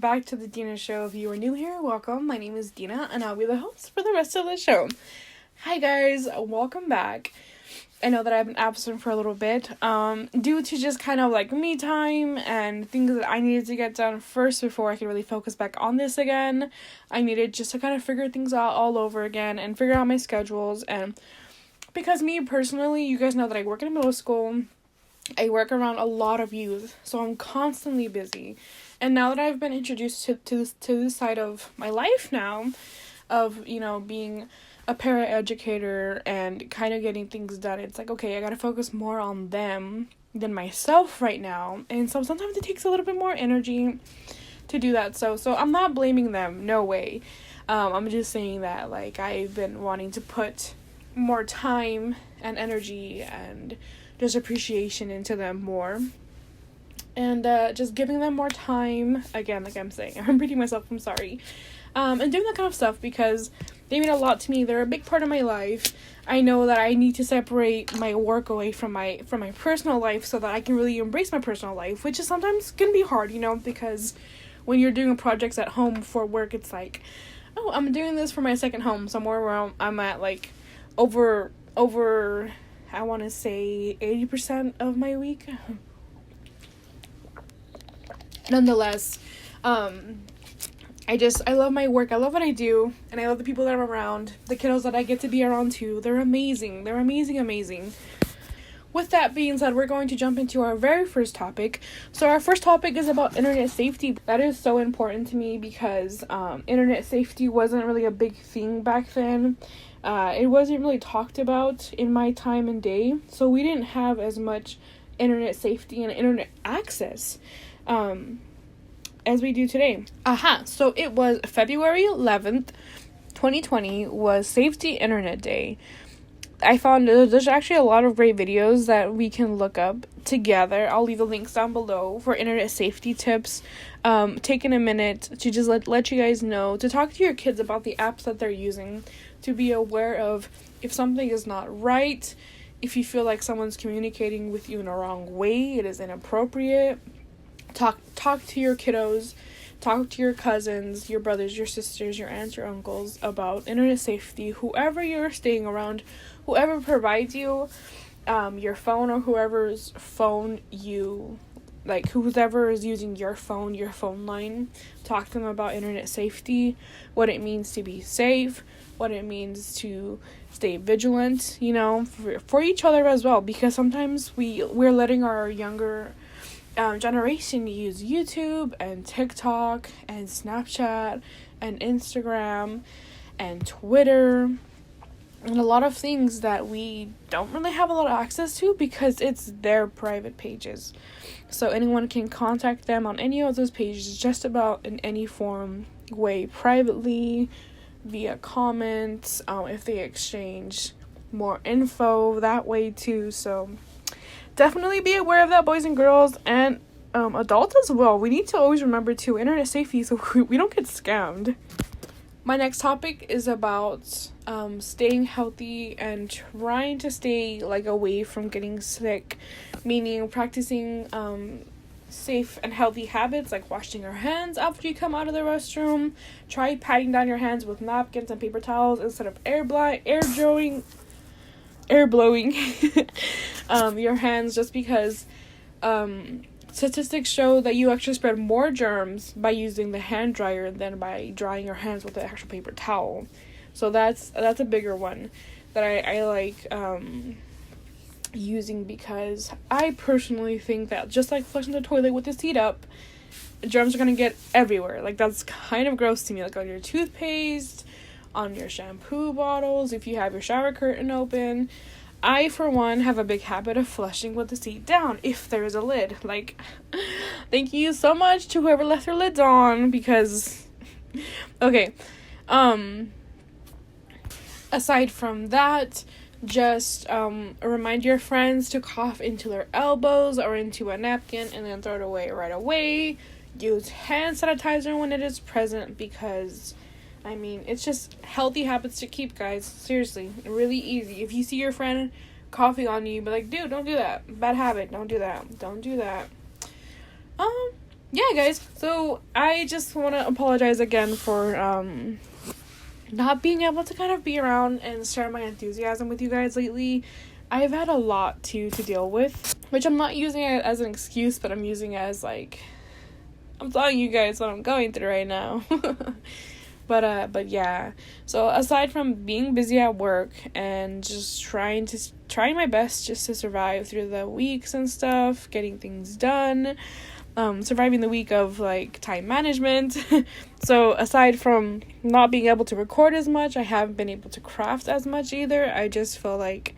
back to the Dina Show. If you are new here, welcome. My name is Dina, and I'll be the host for the rest of the show. Hi guys, welcome back. I know that I've been absent for a little bit, due to just kind of like me time and things that I needed to get done first before I could really focus back on this again. I needed just to kind of figure things out all over again and figure out my schedules. And because me personally, you guys know that I work in a middle school. I work around a lot of youth, so I'm constantly busy. And now that I've been introduced to this side of my life now, of, being a paraeducator and kind of getting things done, it's like, okay, I gotta focus more on them than myself right now. And so sometimes it takes a little bit more energy to do that. So I'm not blaming them, no way. I'm just saying that, like, I've been wanting to put more time and energy and just appreciation into them more, and just giving them more time, again, like I'm saying, I'm repeating myself, I'm sorry, and doing that kind of stuff because they mean a lot to me. They're a big part of my life. I know that I need to separate my work away from my personal life so that I can really embrace my personal life, which is sometimes can be hard, because when you're doing projects at home for work, it's like, oh, I'm doing this for my second home, somewhere where I'm at, like, over I want to say 80% of my week. Nonetheless, I love my work. I love what I do, and I love the people that I'm around. The kiddos that I get to be around too. They're amazing. They're amazing. With that being said, we're going to jump into our very first topic. So our first topic is about internet safety. That is so important to me because internet safety wasn't really a big thing back then. It wasn't really talked about in my time and day, so we didn't have as much internet safety and internet access as we do today. So it was February 11th, 2020 was Safety Internet Day. I found there's actually a lot of great videos that we can look up together. I'll leave the links down below for internet safety tips. Taking a minute to just let you guys know, to talk to your kids about the apps that they're using, to be aware of if something is not right, if you feel like someone's communicating with you in a wrong way, it is inappropriate. Talk to your kiddos, talk to your cousins, your brothers, your sisters, your aunts, your uncles about internet safety. Whoever you're staying around, whoever provides you your phone, or whoever's phone you, like, whoever is using your phone line, talk to them about internet safety, what it means to be safe, what it means to stay vigilant, for each other as well, because sometimes we're letting our younger generation use YouTube and TikTok and Snapchat and Instagram and Twitter and a lot of things that we don't really have a lot of access to because it's their private pages. So anyone can contact them on any of those pages just about in any form, way, privately, via comments, if they exchange more info that way too. So definitely be aware of that, boys and girls, and adults as well. We need to always remember too, internet safety, so we don't get scammed. My next topic is about staying healthy and trying to stay, like, away from getting sick, meaning practicing safe and healthy habits like washing your hands after you come out of the restroom. Try patting down your hands with napkins and paper towels instead of air blowing your hands, just because statistics show that you actually spread more germs by using the hand dryer than by drying your hands with the actual paper towel. So that's a bigger one that I like using, because I personally think that just like flushing the toilet with the seat up, germs are gonna get everywhere. Like, that's kind of gross to me, like on your toothpaste, on your shampoo bottles, if you have your shower curtain open. I, for one, have a big habit of flushing with the seat down if there is a lid. Like, thank you so much to whoever left their lids on, because, okay, aside from that, just remind your friends to cough into their elbows or into a napkin and then throw it away right away. Use hand sanitizer when it is present, because it's just healthy habits to keep, guys. Seriously, really easy. If you see your friend coughing on you, be like, dude, don't do that. Bad habit. Don't do that. yeah, guys, so I just want to apologize again for not being able to kind of be around and share my enthusiasm with you guys lately. I've had a lot to deal with, which I'm not using it as an excuse, but I'm using it as, like, I'm telling you guys what I'm going through right now. But yeah, so aside from being busy at work and just trying my best just to survive through the weeks and stuff, getting things done, surviving the week of, like, time management. So aside from not being able to record as much, I haven't been able to craft as much either. I just feel like,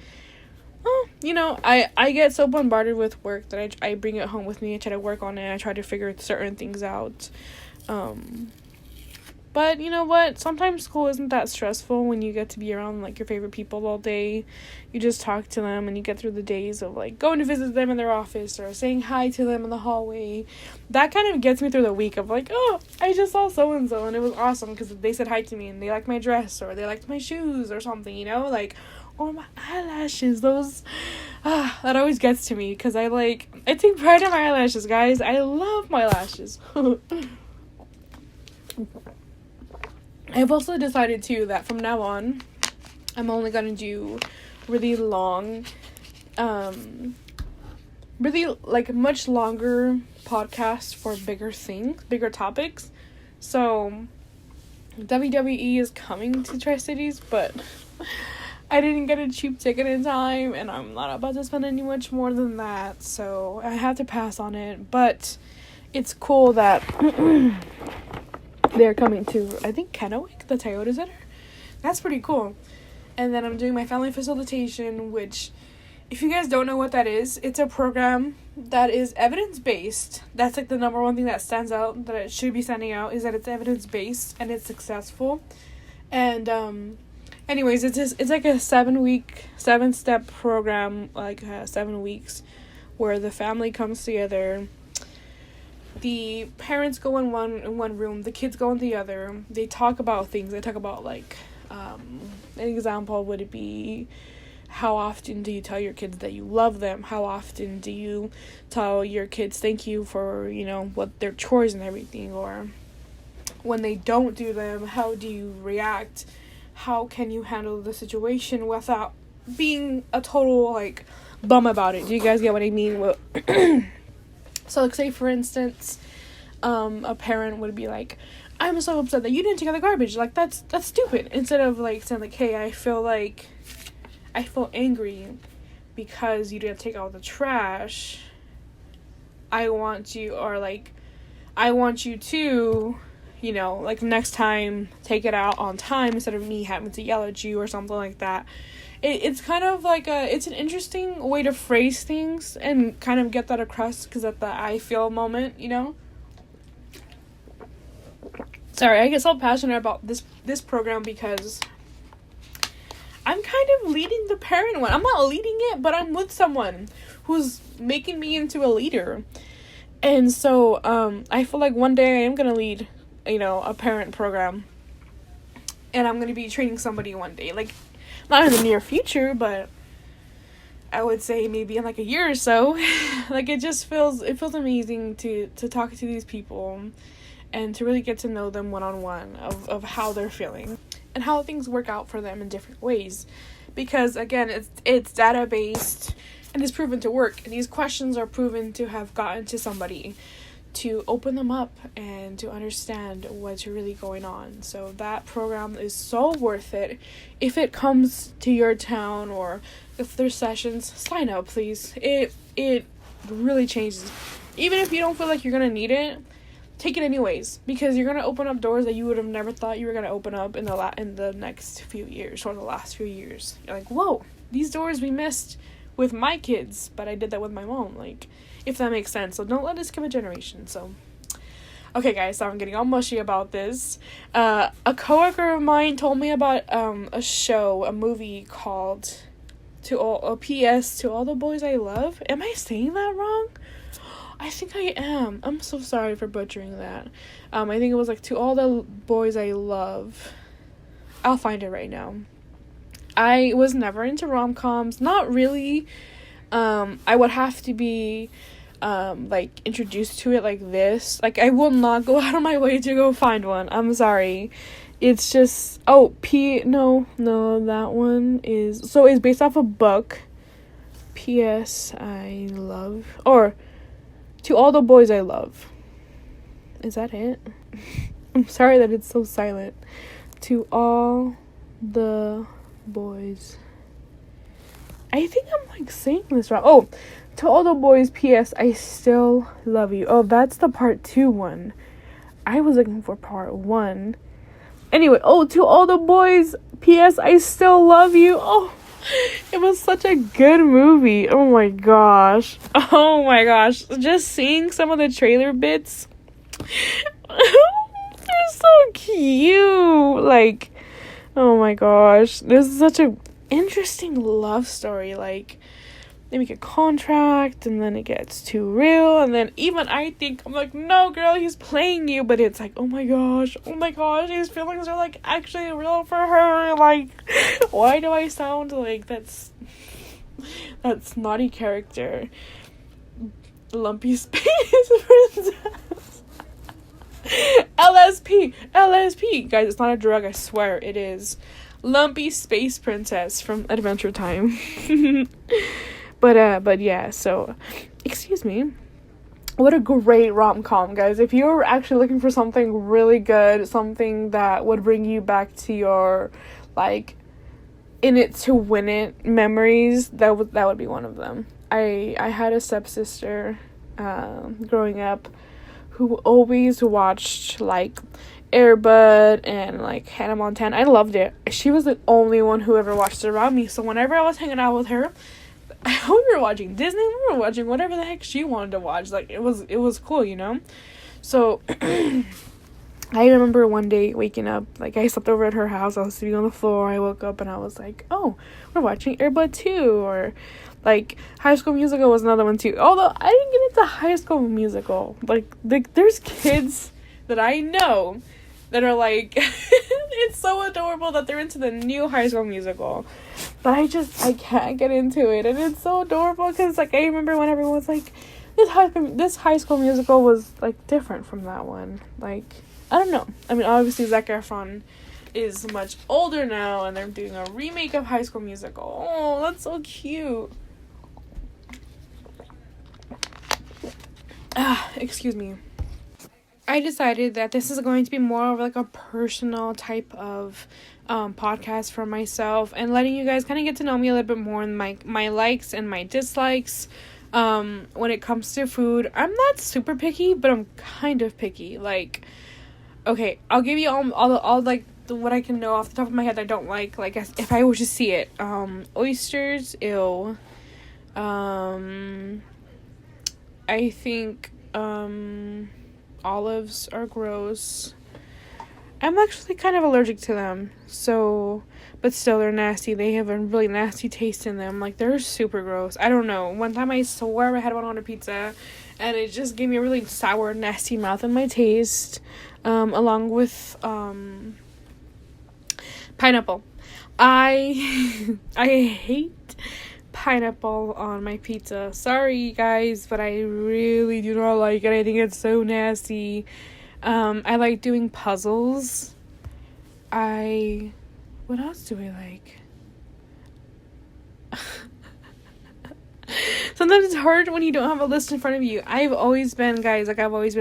I get so bombarded with work that I bring it home with me. I try to work on it. I try to figure certain things out. But you know what? Sometimes school isn't that stressful when you get to be around, like, your favorite people all day. You just talk to them and you get through the days of, like, going to visit them in their office or saying hi to them in the hallway. That kind of gets me through the week of, like, oh, I just saw so-and-so and it was awesome because they said hi to me and they liked my dress or they liked my shoes or something, like, or my eyelashes. Those, that always gets to me because I take pride in my eyelashes, guys. I love my lashes. I've also decided, too, that from now on, I'm only going to do really long, much longer podcasts for bigger topics. So, WWE is coming to Tri-Cities, but I didn't get a cheap ticket in time, and I'm not about to spend any much more than that, so I have to pass on it. But it's cool that they're coming to, I think, Kennewick, the Toyota Center. That's pretty cool. And then I'm doing my family facilitation, which, if you guys don't know what that is, it's a program that is evidence-based. That's, like, the number one thing that stands out, that it should be standing out, is that it's evidence-based and it's successful. And, anyways, it's like a 7-step program, like, 7 weeks, where the family comes together. The parents go in one room, the kids go in the other. They talk about things. They talk about, like, an example would be, how often do you tell your kids that you love them? How often do you tell your kids thank you for, what their chores and everything? Or when they don't do them, how do you react? How can you handle the situation without being a total, like, bum about it? Do you guys get what I mean? Well, so, like, say, for instance, a parent would be like, I'm so upset that you didn't take out the garbage. Like, that's stupid. Instead of, like, saying, like, hey, I feel angry because you didn't take out the trash. I want you to, like, next time, take it out on time instead of me having to yell at you or something like that. It's kind of like it's an interesting way to phrase things and kind of get that across, because at the I feel moment, Sorry, I get so passionate about this program because I'm kind of leading the parent one. I'm not leading it, but I'm with someone who's making me into a leader. And so, I feel like one day I am going to lead, a parent program. And I'm going to be training somebody one day. Like, not in the near future, but I would say maybe in, like, a year or so. Like, it feels amazing to talk to these people and to really get to know them one-on-one of how they're feeling and how things work out for them in different ways. Because, again, it's data-based and it's proven to work. And these questions are proven to have gotten to somebody to open them up and to understand what's really going on. So that program is so worth it. If it comes to your town or if there's sessions, sign up, please. It really changes. Even if you don't feel like you're going to need it, take it anyways, because you're going to open up doors that you would have never thought you were going to open up in the next few years or the last few years. You're like, whoa, these doors we missed with my kids, but I did that with my mom. Like, if that makes sense. So don't let it skip a generation. So, okay, guys, so I'm getting all mushy about this. A coworker of mine told me about a movie called P.S. to All the Boys I Love. Am I saying that wrong? I think I am. I'm so sorry for butchering that. I think it was like To All the Boys I Love. I'll find it right now. I was never into rom-coms. Not really. I would have to be like introduced to it like this. Like, I will not go out of my way to go find one. I'm sorry. It's just no, that one is, so it's based off a book. P.S. I love, or To All the Boys I Love. Is that it? I'm sorry that it's so silent. To All the Boys. I think I'm like saying this wrong. Oh, To All the Boys, P.S. I Still Love You. Oh, that's the part 2 one. I was looking for part 1. Anyway, To All the Boys, P.S. I Still Love You. Oh, it was such a good movie. Oh my gosh. Just seeing some of the trailer bits. They're so cute. Like, oh my gosh. This is such a interesting love story. Like, they make a contract and then it gets too real, and then even I think, I'm like, no girl, he's playing you, but it's like, oh my gosh, his feelings are like actually real for her. Like, why do I sound like that's naughty character? Lumpy Space Princess. LSP, guys, it's not a drug, I swear it is. Lumpy Space Princess from Adventure Time. But yeah, so, excuse me. What a great rom-com, guys. If you're actually looking for something really good, something that would bring you back to your, like, in it to win it memories, that would be one of them. I had a stepsister growing up who always watched, like, Air Bud and, like, Hannah Montana. I loved it. She was the only one who ever watched it around me, so whenever I was hanging out with her, we were watching Disney, we were watching whatever the heck she wanted to watch. Like, it was cool, you know? So, I remember one day waking up, like, I slept over at her house, I was sleeping on the floor, I woke up and I was like, oh, we're watching Air Bud 2, or, like, High School Musical was another one too. Although, I didn't get into High School Musical. Like, there's kids that I know that are like, it's so adorable that they're into the new High School Musical. But I can't get into it, and it's so adorable, because, like, I remember when everyone was like, this High School Musical was, like, different from that one. Like, I don't know. I mean, obviously, Zac Efron is much older now, and they're doing a remake of High School Musical. Oh, that's so cute. Excuse me. I decided that this is going to be more of, like, a personal type of podcast for myself, and letting you guys kind of get to know me a little bit more, and my likes and my dislikes when it comes to food. I'm not super picky, but I'm kind of picky. Like, okay, I'll give you all like what I can know off the top of my head I don't like if I were to see it. Oysters, ew. I think olives are gross. I'm actually kind of allergic to them, so, but still, they're nasty. They have a really nasty taste in them. Like, they're super gross. I don't know. One time I swore I had one on a pizza, and it just gave me a really sour, nasty mouth in my taste, along with, pineapple. I hate pineapple on my pizza. Sorry, guys, but I really do not like it. I think it's so nasty. I like doing puzzles. What else do I like? Sometimes it's hard when you don't have a list in front of you. I've always been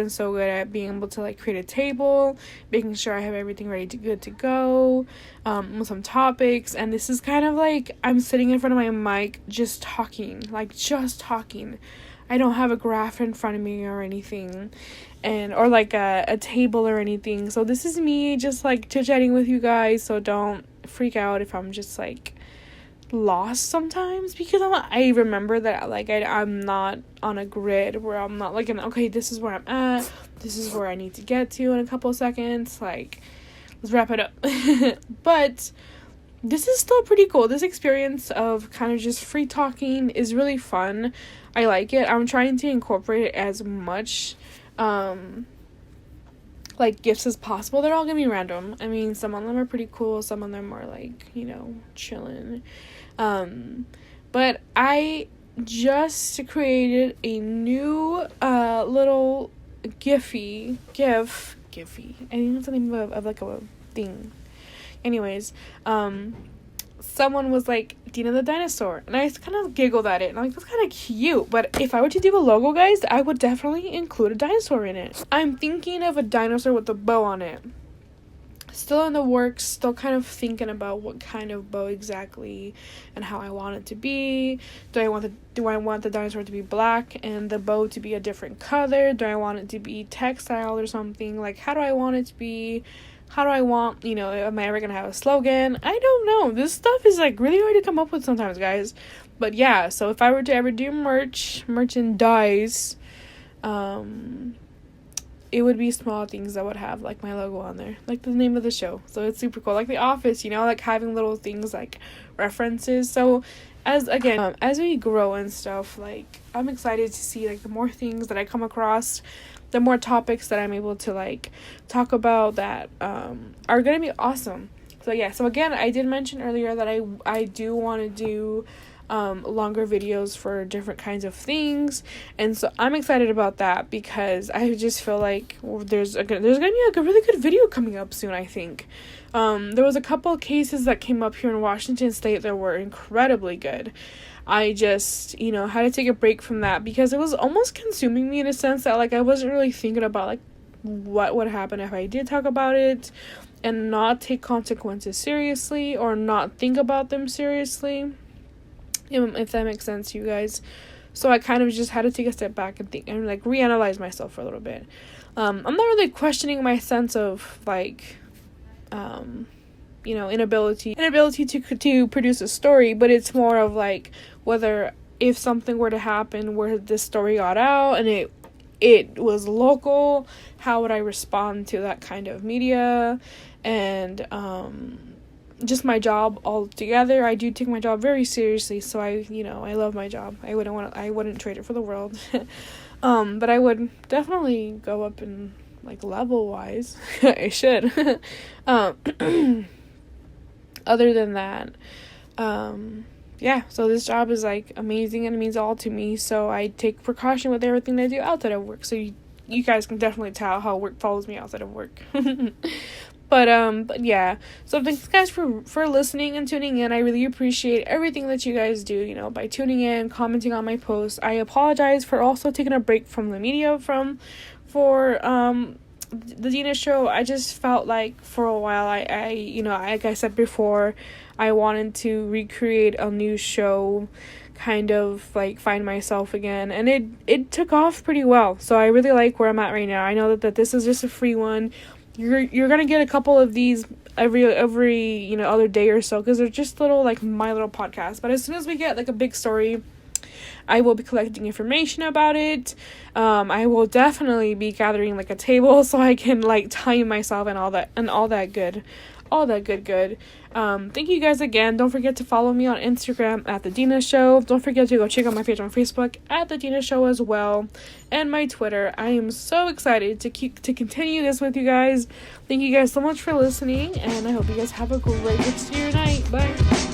so good at being able to, like, create a table, making sure I have everything good to go, with some topics, and this is kind of like, I'm sitting in front of my mic, just talking. I don't have a graph in front of me or anything, or like a table or anything, so this is me just, like, chit-chatting with you guys, so don't freak out if I'm just, like, lost sometimes, because I remember that, like, I'm not on a grid where I'm not like, okay, this is where I'm at, this is where I need to get to in a couple of seconds, like, let's wrap it up. But this is still pretty cool. This experience of kind of just free talking is really fun. I like it. I'm trying to incorporate it as much like, gifts as possible. They're all gonna be random. I mean, some of them are pretty cool, some of them are, like, you know, chilling. But I just created a new little Giphy. I think it's the name of like a thing. Anyways, someone was like, Dina the dinosaur, and I just kind of giggled at it, and I'm like, that's kind of cute. But if I were to do a logo, guys, I would definitely include a dinosaur in it. I'm thinking of a dinosaur with a bow on it. Still in the works, still kind of thinking about what kind of bow exactly and how I want it to be. Do I want the dinosaur to be black and the bow to be a different color? Do I want it to be textile or something? Like, how do I want it to be? How do I want, am I ever gonna have a slogan? I don't know. This stuff is like really hard to come up with sometimes, guys. But yeah, so if I were to ever do merchandise, it would be small things that would have like my logo on there, like the name of the show. So it's super cool, like The Office, like having little things like references. So as we grow and stuff, like I'm excited to see like the more things that I come across, the more topics that I'm able to like talk about that are gonna be awesome. So yeah, so again, I did mention earlier that I do want to do longer videos for different kinds of things, and so I'm excited about that because I just feel like there's gonna be like a really good video coming up soon. I think there was a couple of cases that came up here in Washington State that were incredibly good. I just had to take a break from that because it was almost consuming me in a sense that like I wasn't really thinking about like what would happen if I did talk about it and not take consequences seriously or not think about them seriously. If that makes sense, you guys. So I kind of just had to take a step back and think and like reanalyze myself for a little bit. I'm not really questioning my sense of like, inability to produce a story, but it's more of like whether if something were to happen where this story got out and it was local, how would I respond to that kind of media, and just my job altogether. I do take my job very seriously, so I love my job. I wouldn't trade it for the world. But I would definitely go up in like level wise. I should. Other than that, yeah, so this job is like amazing and it means all to me, so I take precaution with everything I do outside of work. So you guys can definitely tell how work follows me outside of work. But yeah, so thanks guys for listening and tuning in. I really appreciate everything that you guys do, by tuning in, commenting on my posts. I apologize for also taking a break from the media for the Dina show. I just felt like for a while I like I said before, I wanted to recreate a new show, kind of like find myself again, and it took off pretty well. So I really like where I'm at right now. I know that this is just a free one. You're gonna get a couple of these every other day or so, because they're just little like my little podcasts. But as soon as we get like a big story, I will be collecting information about it. I will definitely be gathering like a table so I can like time myself and all that good. Thank you guys again. Don't forget to follow me on Instagram at The Dina Show. Don't forget to go check out my page on Facebook at The Dina Show as well, and my Twitter. I am so excited to continue this with you guys. Thank you guys so much for listening, and I hope you guys have a great rest of your night. Bye.